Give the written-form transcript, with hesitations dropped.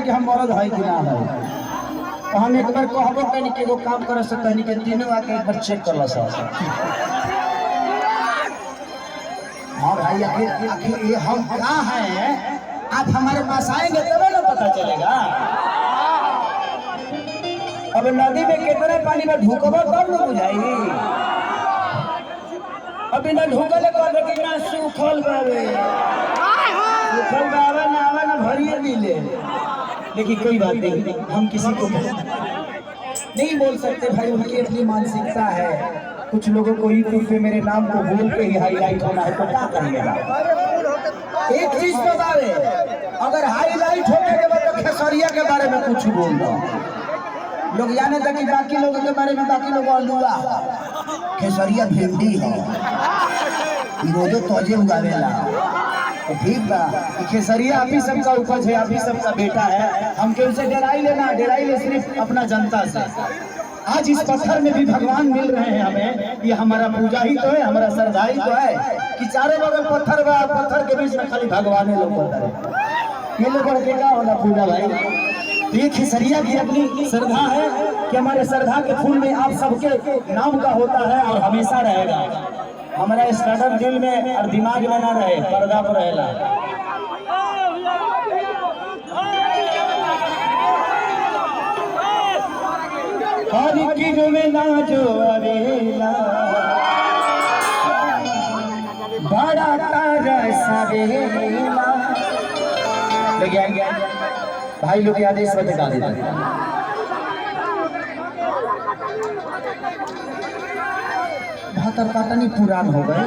कि हम मरद है कि ना है। तो हम एक बार कहबो कहीं के एगो काम कर सकते हैं कि तीनों आके एक बार चेक कर ला सा। हाँ भाई आखिर ये हम कहाँ हैं, आप हमारे पास आएंगे तभी ना पता चलेगा। अब नदी में कितने पानी में ढूकबो तब न बुझाई। अभी ना ढूकले कर कि ना सूखल बावे, सूखल बावे ना आवे ना भरिए मिले। लेकिन कोई बात नहीं, हम किसी को नहीं बोल सकते भाई, उनकी अपनी मानसिकता है। कुछ लोगों को यूट्यूब पे मेरे नाम को बोल के ही हाईलाइट होना है, तो क्या करिएगा। एक चीज बतावे, अगर हाईलाइट होने के बाद तो खेसरिया के बारे में कुछ बोल दो, लोग जाने तक कि बाकी लोगों के बारे में बाकी लोग अलुआ खेसरिया भिंडी है रोजो तोजे उगावेला। तो ठीक बा, खेसरिया आप ही सबका उपज है, आप ही सबका बेटा है। हम क्यों से डराई लेना, डराई ले सिर्फ अपना जनता से। आज इस पत्थर में भी भगवान मिल रहे हैं हमें, ये हमारा पूजा ही तो है, हमारा श्रद्धा ही तो है कि चारों बगल पत्थर बा, पत्थर के बीच में खाली भगवान लोग होता है। ये लोग के क्या होला पूजा भाई। तो ये खेसरिया भी अपनी श्रद्धा है कि हमारे श्रद्धा के फूल में आप सबके नाम का होता है और हमेशा रहेगा। हमारा स्टार्टअप दिल में और दिमाग में ना रहे, पर्दा पर रहेला। और की जो में ना जो अवेला बड़ा तारा सवेला लगे भाई लोग याद इस वक्त गा देते हैं। भातर काटनी पुरान हो गए,